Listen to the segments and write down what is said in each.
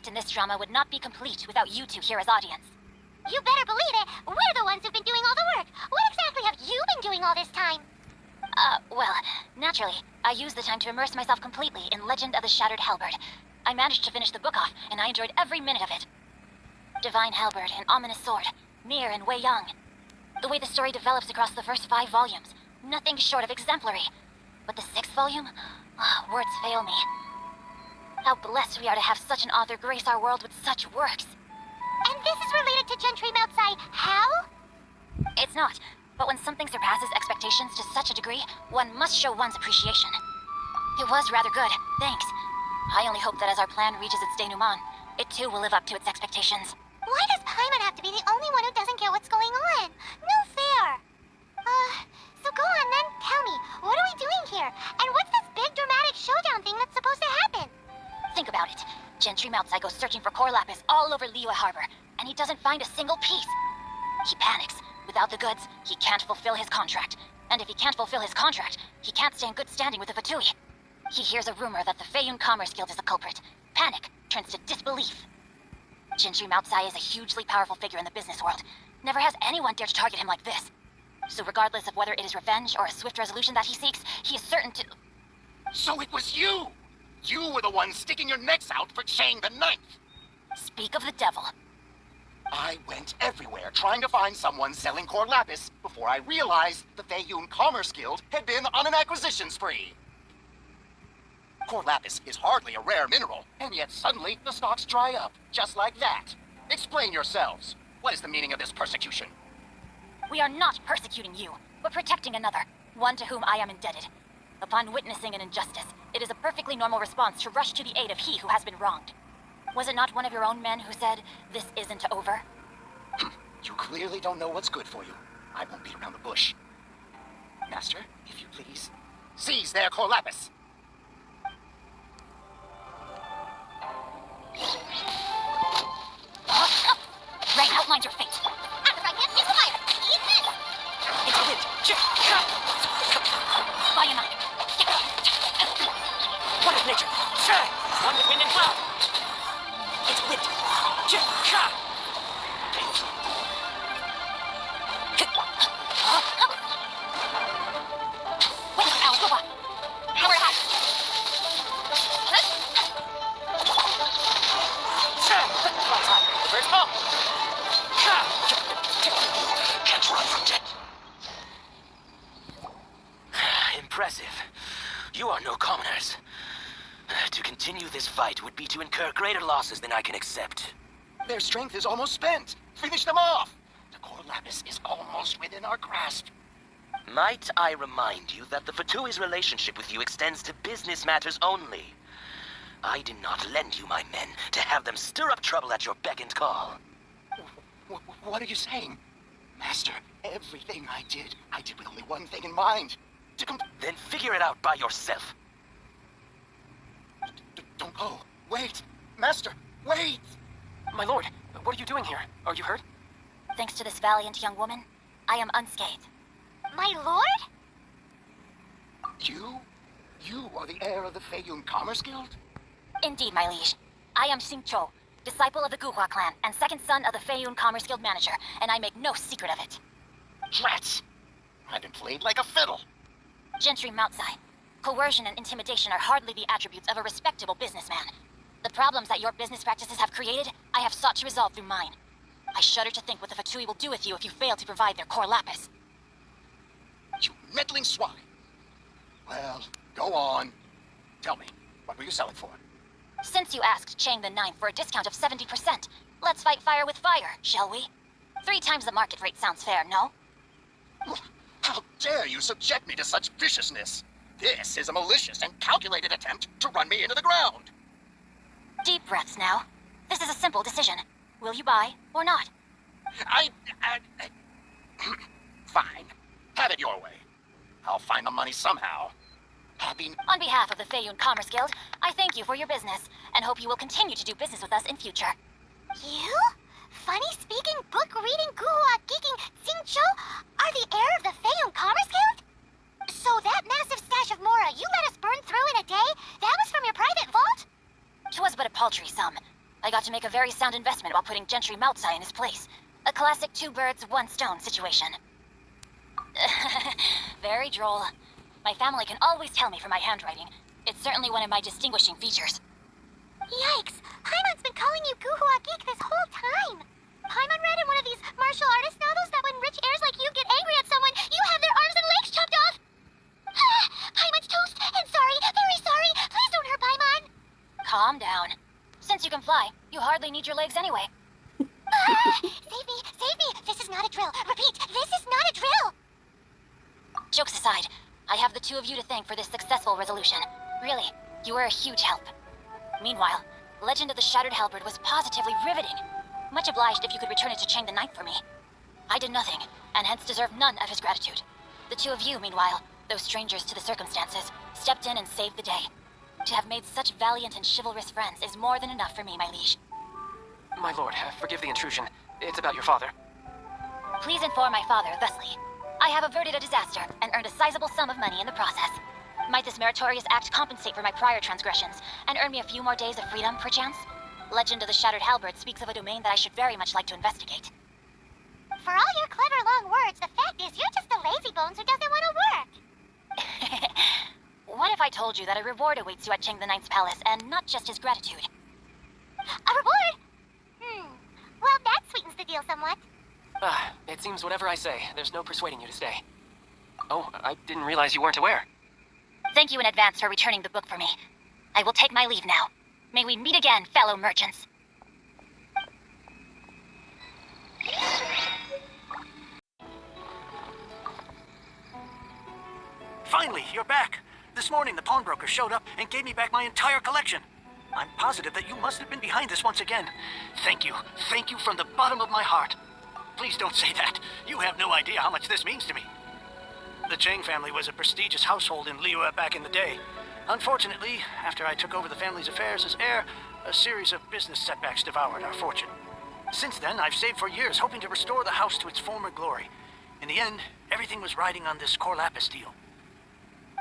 act in this drama would not be complete without you two here as audience. You better believe it. We're the ones who've been doing all the work. What exactly have you been doing all this time? Well, naturally, I used the time to immerse myself completely in Legend of the Shattered Halberd. I managed to finish the book off, and I enjoyed every minute of it. Divine Halberd, an ominous sword, Mir and Wei Yang. The way the story develops across the first 5 volumes, nothing short of exemplary. But the 6th volume? Words fail me. How blessed we are to have such an author grace our world with such works. And this is related to Gentry Moutsai. How? It's not, but when something surpasses expectations to such a degree, one must show one's appreciation. It was rather good, thanks. I only hope that as our plan reaches its denouement, it too will live up to its expectations. Why does Paimon have to be the only one who doesn't care what's going on? No fair. So go on then, tell me, what are we doing here? And what's this big dramatic showdown thing that's supposed to happen? Think about it. Gentry Moutsai goes searching for core lapis all over Liyue Harbor, and he doesn't find a single piece. He panics. Without the goods, he can't fulfill his contract. And if he can't fulfill his contract, he can't stay in good standing with the Fatui. He hears a rumor that the Feiyun Commerce Guild is the culprit. Panic turns to disbelief. Gentry Moutsai is a hugely powerful figure in the business world. Never has anyone dared to target him like this. So regardless of whether it is revenge or a swift resolution that he seeks, he is certain to... So it was you! You were the one sticking your necks out for Chang the Ninth! Speak of the devil. I went everywhere trying to find someone selling core lapis before I realized the Feiyun Commerce Guild had been on an acquisition spree. Core lapis is hardly a rare mineral, and yet suddenly the stocks dry up, just like that. Explain yourselves. What is the meaning of this persecution? We are not persecuting you, but protecting another, one to whom I am indebted. Upon witnessing an injustice, it is a perfectly normal response to rush to the aid of he who has been wronged. Was it not one of your own men who said, "This isn't over"? You clearly don't know what's good for you. I won't beat around the bush. Master, if you please, seize their core lapis. Ray outlines your fate. Appetite, it's fire! Eat this! It's a wind. By your mind. What is nature? One with wind and cloud. It's wind. Wind power, go on. Power high. First ball. Can't run from death. Impressive. You are no commoners. To continue this fight would be to incur greater losses than I can accept. Their strength is almost spent. Finish them off. The core lapis is almost within our grasp. Might I remind you that the Fatui's relationship with you extends to business matters only. I did not lend you my men to have them stir up trouble at your beck and call. What are you saying? Master, everything I did with only one thing in mind. Then figure it out by yourself. Don't go. Wait. Master, wait! My lord, what are you doing here? Are you hurt? Thanks to this valiant young woman, I am unscathed. My lord? You are the heir of the Feiyun Commerce Guild? Indeed, my liege. I am Xing Chou, disciple of the Guhua clan and second son of the Feiyun Commerce Guild manager, and I make no secret of it. Drats! I've been played like a fiddle. Gentry Moutsai, coercion and intimidation are hardly the attributes of a respectable businessman. The problems that your business practices have created, I have sought to resolve through mine. I shudder to think what the Fatui will do with you if you fail to provide their core lapis. You meddling swine! Well, go on. Tell me, what were you selling for? Since you asked Chang the Ninth for a discount of 70%, let's fight fire with fire, shall we? 3 times the market rate sounds fair, no? How dare you subject me to such viciousness? This is a malicious and calculated attempt to run me into the ground. Deep breaths now. This is a simple decision. Will you buy or not? Fine. Have it your way. I'll find the money somehow. On behalf of the Feiyun Commerce Guild, I thank you for your business, and hope you will continue to do business with us in future. You? Funny-speaking, book-reading, guhua-geeking Xing Chou are the heir of the Feiyun Commerce Guild? So that massive stash of Mora you let us burn through in a day, that was from your private vault? 'Twas but a paltry sum. I got to make a very sound investment while putting Gentry Maltsai in his place. A classic two birds, one stone situation. Very droll. My family can always tell me from my handwriting. It's certainly one of my distinguishing features. Yikes! Paimon's been calling you Guhua Geek this whole time! Paimon read in one of these martial artist novels that when rich heirs like you get angry at someone, you have their arms and legs chopped off! Paimon's toast, and sorry, very sorry! Please don't hurt Paimon! Calm down. Since you can fly, you hardly need your legs anyway. Save me! Save me! This is not a drill! Repeat, this is not a drill! Jokes aside, I have the two of you to thank for this successful resolution. Really, you were a huge help. Meanwhile, Legend of the Shattered Halberd was positively riveting. Much obliged if you could return it to Chang the Ninth for me. I did nothing, and hence deserve none of his gratitude. The two of you, meanwhile, though strangers to the circumstances, stepped in and saved the day. To have made such valiant and chivalrous friends is more than enough for me, my liege. My lord, forgive the intrusion. It's about your father. Please inform my father thusly. I have averted a disaster and earned a sizable sum of money in the process. Might this meritorious act compensate for my prior transgressions and earn me a few more days of freedom, perchance? Legend of the Shattered Halberd speaks of a domain that I should very much like to investigate. For all your clever long words, the fact is you're just a lazy bones who doesn't want to work! What if I told you that a reward awaits you at Chang the Ninth's palace, and not just his gratitude? A reward? Well, that sweetens the deal somewhat. It seems whatever I say, there's no persuading you to stay. Oh, I didn't realize you weren't aware. Thank you in advance for returning the book for me. I will take my leave now. May we meet again, fellow merchants. Finally, you're back. This morning, the pawnbroker showed up and gave me back my entire collection. I'm positive that you must have been behind this once again. Thank you. Thank you from the bottom of my heart. Please don't say that. You have no idea how much this means to me. The Chang family was a prestigious household in Liyue back in the day. Unfortunately, after I took over the family's affairs as heir, a series of business setbacks devoured our fortune. Since then, I've saved for years, hoping to restore the house to its former glory. In the end, everything was riding on this Corlapis deal.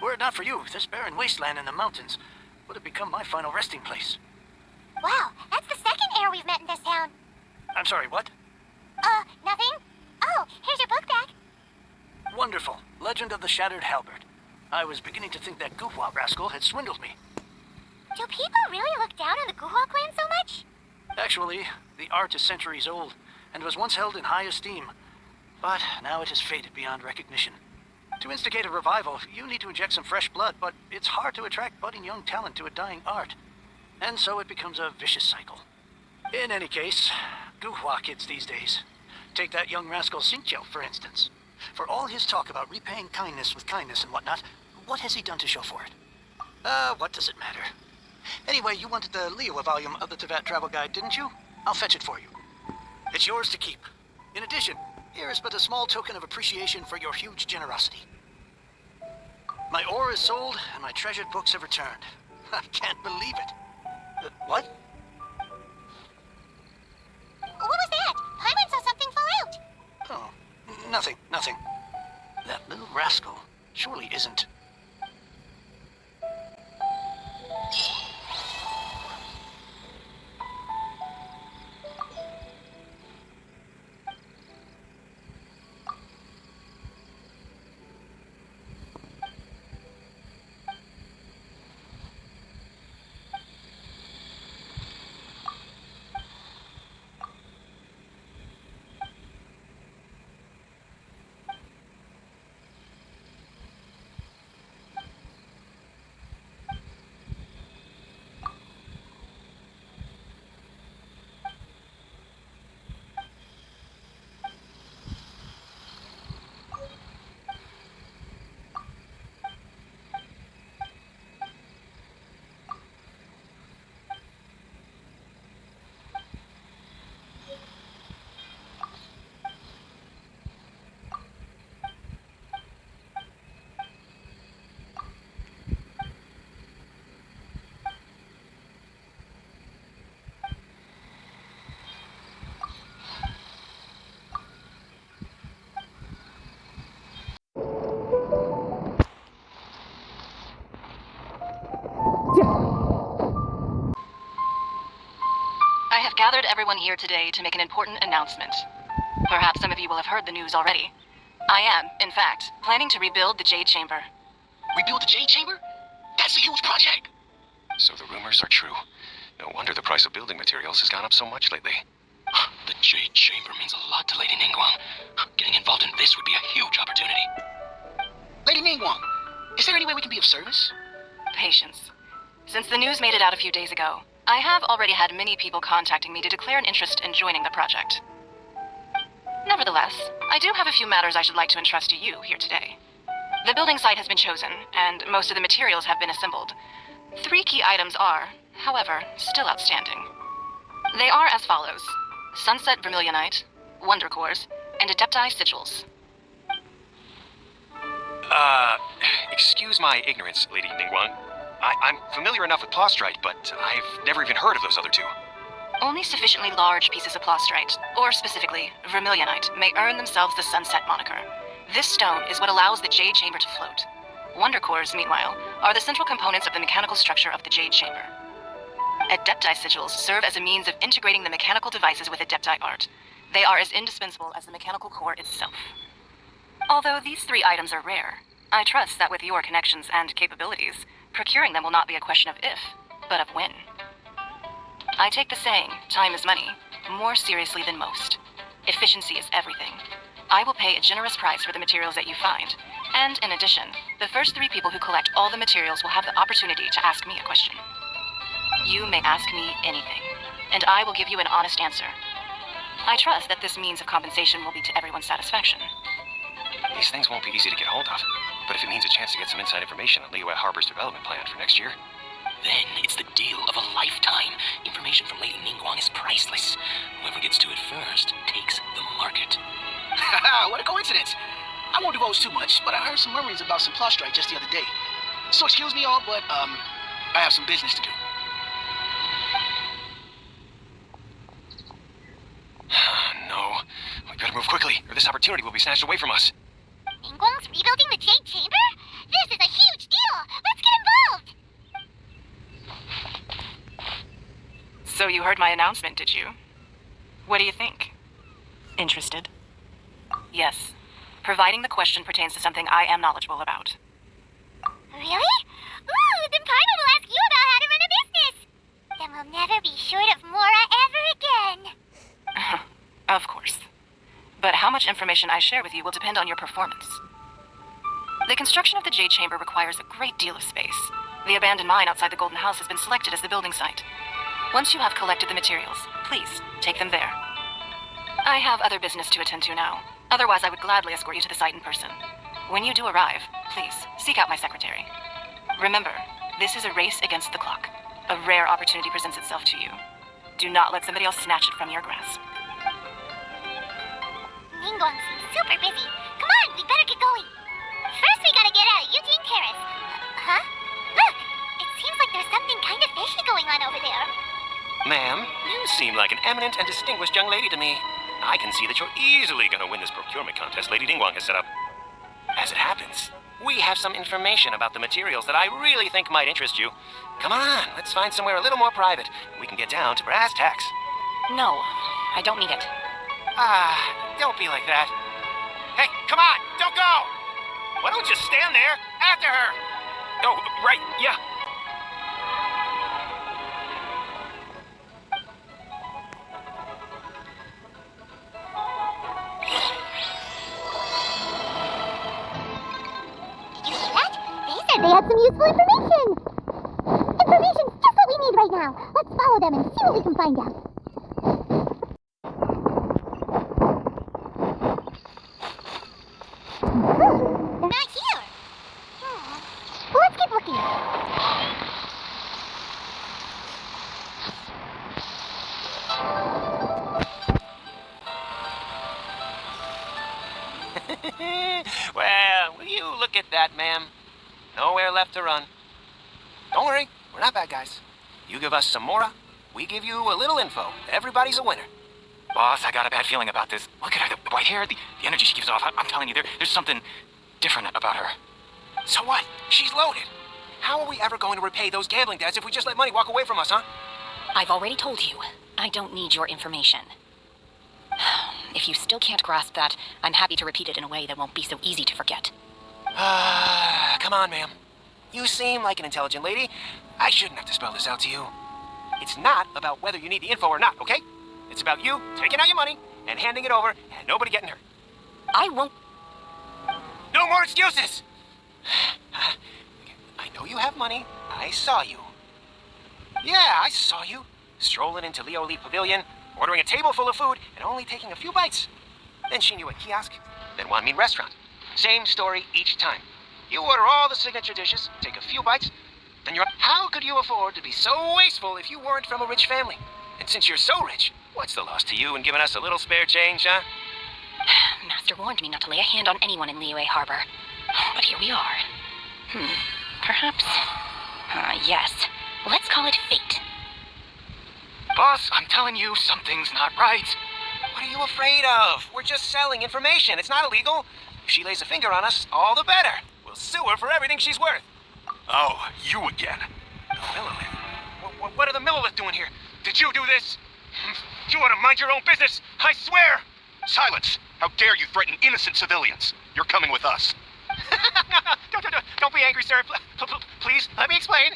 Were it not for you, this barren wasteland in the mountains would have become my final resting place. Wow, that's the second heir we've met in this town. I'm sorry, what? Nothing? Oh, here's your book back. Wonderful. Legend of the Shattered Halberd. I was beginning to think that Guhua rascal had swindled me. Do people really look down on the Guhua clan so much? Actually, the art is centuries old, and was once held in high esteem. But now it has faded beyond recognition. To instigate a revival, you need to inject some fresh blood, but it's hard to attract budding young talent to a dying art. And so it becomes a vicious cycle. In any case, Guhua kids these days. Take that young rascal Xingqiu, for instance. For all his talk about repaying kindness with kindness and whatnot, what has he done to show for it? What does it matter? Anyway, you wanted the Liyue volume of the Teyvat Travel Guide, didn't you? I'll fetch it for you. It's yours to keep. In addition, here is but a small token of appreciation for your huge generosity. My ore is sold, and my treasured books have returned. I can't believe it. What? What was that? Paimon saw something fall out. Oh, nothing. That little rascal surely isn't... gathered everyone here today to make an important announcement. Perhaps some of you will have heard the news already. I am, in fact, planning to rebuild the Jade Chamber. Rebuild the Jade Chamber? That's a huge project. So the rumors are true. No wonder the price of building materials has gone up so much lately. The Jade Chamber means a lot to Lady Ningguang. Getting involved in this would be a huge opportunity. Lady Ningguang, is there any way we can be of service? Patience. Since the news made it out a few days ago, I have already had many people contacting me to declare an interest in joining the project. Nevertheless, I do have a few matters I should like to entrust to you here today. The building site has been chosen, and most of the materials have been assembled. 3 key items are, however, still outstanding. They are as follows: Sunset Vermilionite, Wonder Cores, and Adepti Sigils. Excuse my ignorance, Lady Ningguang. I'm familiar enough with Plostrite, but I've never even heard of those other 2. Only sufficiently large pieces of Plostrite, or specifically, Vermilionite, may earn themselves the Sunset moniker. This stone is what allows the Jade Chamber to float. Wonder Cores, meanwhile, are the central components of the mechanical structure of the Jade Chamber. Adepti Sigils serve as a means of integrating the mechanical devices with Adepti art. They are as indispensable as the mechanical core itself. Although these 3 items are rare, I trust that with your connections and capabilities, procuring them will not be a question of if, but of when. I take the saying, time is money, more seriously than most. Efficiency is everything. I will pay a generous price for the materials that you find, and in addition, the first 3 people who collect all the materials will have the opportunity to ask me a question. You may ask me anything, and I will give you an honest answer. I trust that this means of compensation will be to everyone's satisfaction. These things won't be easy to get hold of, but if it means a chance to get some inside information on Liyue Harbor's development plan for next year. Then it's the deal of a lifetime. Information from Lady Ningguang is priceless. Whoever gets to it first takes the market. Haha, what a coincidence. I won't divulge too much, but I heard some murmurings about some Plostrite just the other day. So excuse me all, but, I have some business to do. No. We better move quickly, or this opportunity will be snatched away from us. Ningguang's rebuilding the Jade Chamber? This is a huge deal! Let's get involved! So you heard my announcement, did you? What do you think? Interested? Yes. Providing the question pertains to something I am knowledgeable about. Really? Ooh, then Paimon will ask you about how to run a business! Then we'll never be short of Mora ever again! Of course. But how much information I share with you will depend on your performance. The construction of the Jade Chamber requires a great deal of space. The abandoned mine outside the Golden House has been selected as the building site. Once you have collected the materials, please take them there. I have other business to attend to now. Otherwise, I would gladly escort you to the site in person. When you do arrive, please seek out my secretary. Remember, this is a race against the clock. A rare opportunity presents itself to you. Do not let somebody else snatch it from your grasp. Ningguang seems super busy. Come on, we better get going. First, we gotta get out of Eugene Terrace. Huh? Look! It seems like there's something kind of fishy going on over there. Ma'am, you seem like an eminent and distinguished young lady to me. I can see that you're easily going to win this procurement contest Lady Ningguang has set up. As it happens, we have some information about the materials that I really think might interest you. Come on, let's find somewhere a little more private, and we can get down to brass tacks. No, I don't need it. Don't be like that. Hey, come on, don't go! Why don't you stand there after her? Oh, right, yeah. Did you see that? They said they had some useful information! Information's just what we need right now. Let's follow them and see what we can find out. They're not here. Well, let's keep looking. Well, will you look at that, ma'am? Nowhere left to run. Don't worry, we're not bad guys. You give us some Mora, we give you a little info. Everybody's a winner. Boss, I got a bad feeling about this. Look at her, the white hair, the energy she gives off. I'm telling you, there's something different about her. So what? She's loaded. How are we ever going to repay those gambling debts if we just let money walk away from us, huh? I've already told you. I don't need your information. If you still can't grasp that, I'm happy to repeat it in a way that won't be so easy to forget. Come on, ma'am. You seem like an intelligent lady. I shouldn't have to spell this out to you. It's not about whether you need the info or not, okay? It's about you taking out your money and handing it over and nobody getting hurt. I won't... No more excuses! I know you have money. I saw you. Yeah, I saw you. Strolling into Leo Lee Pavilion, ordering a table full of food, and only taking a few bites. Then she knew a kiosk, then Wan Min restaurant. Same story each time. You order all the signature dishes, take a few bites, then you're... How could you afford to be so wasteful if you weren't from a rich family? And since you're so rich, what's the loss to you in giving us a little spare change, huh? Master warned me not to lay a hand on anyone in Liyue Harbor. But here we are. Perhaps... yes. Let's call it fate. Boss, I'm telling you, something's not right. What are you afraid of? We're just selling information. It's not illegal. If she lays a finger on us, all the better. We'll sue her for everything she's worth. Oh, you again. Millilith? What are the Millilith doing here? Did you do this? You ought to mind your own business, I swear! Silence! How dare you threaten innocent civilians? You're coming with us. Don't be angry, sir. Please, let me explain.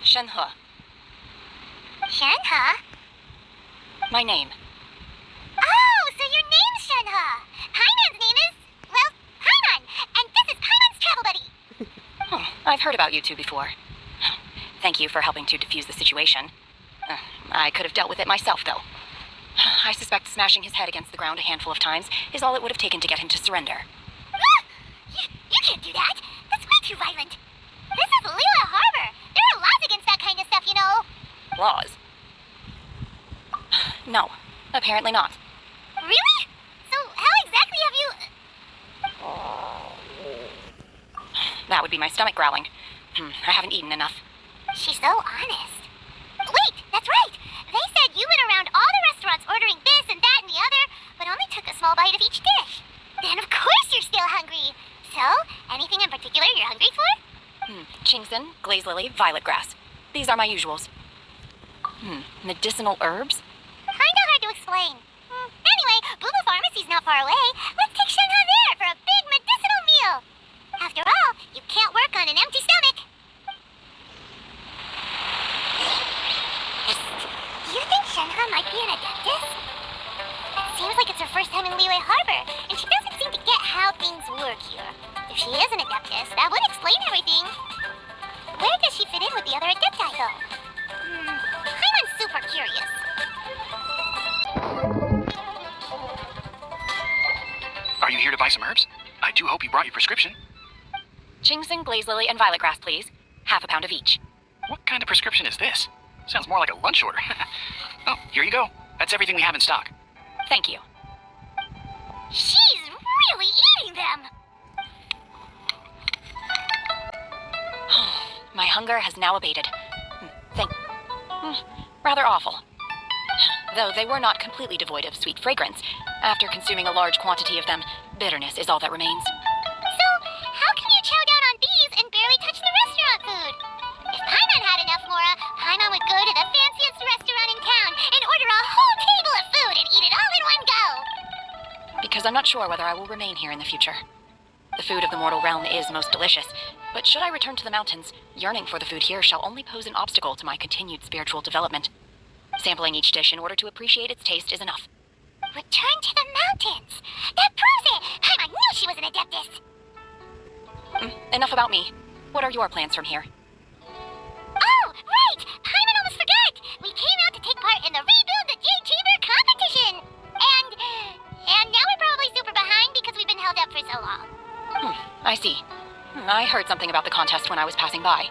Shenhe. Shenhe? My name. Oh, so your name's Shenhe. Paimon's name is, well, Paimon. And this is Paimon's travel buddy. I've heard about you two before. Thank you for helping to defuse the situation. I could have dealt with it myself, though. I suspect smashing his head against the ground a handful of times is all it would have taken to get him to surrender. You can't do that. That's way too violent. This is Liyue Harbor. There are laws against that kind of stuff, you know. Laws? No, apparently not. Really? So how exactly have you... That would be my stomach growling. I haven't eaten enough. She's so honest. Wait, that's right. They said you went around all the restaurants ordering this and that and the other, but only took a small bite of each dish. Then of course you're still hungry. So, anything in particular you're hungry for? Chingson, glaze lily, violet grass. These are my usuals. Medicinal herbs? Kinda hard to explain. Anyway, Boo Boo Pharmacy's not far away. Let's take Shenhe there for a big medicinal meal. After all, you can't work on an empty stomach. Do you think Shenhe might be an adeptus? It seems like it's her first time in Liyue Harbor, and she doesn't seem to get how things work here. If she is an adeptus, that would explain everything. Where does she fit in with the other adepti, though? I'm super curious. Are you here to buy some herbs? I do hope you brought your prescription. Chingson, glaze lily, and violet grass, please. Half a pound of each. What kind of prescription is this? Sounds more like a lunch order. Oh, here you go. That's everything we have in stock. Thank you. She's really eating them! My hunger has now abated. Rather awful. Though they were not completely devoid of sweet fragrance. After consuming a large quantity of them, bitterness is all that remains. So, how can you chow down on these and barely touch the restaurant food? If Paimon had enough Mora, Paimon would go to the fanciest restaurant in town and order a whole table of food and eat it all in one go! Because I'm not sure whether I will remain here in the future. The food of the mortal realm is most delicious, but should I return to the mountains, yearning for the food here shall only pose an obstacle to my continued spiritual development. Sampling each dish in order to appreciate its taste is enough. Return to the mountains! That proves it! Paimon knew she was an adeptus! Enough about me. What are your plans from here? Oh, right! Paimon almost forgot! We came out to take part in the Rebuild the Jade Chamber competition! And now we're probably super behind because we've been held up for so long. I see. I heard something about the contest when I was passing by.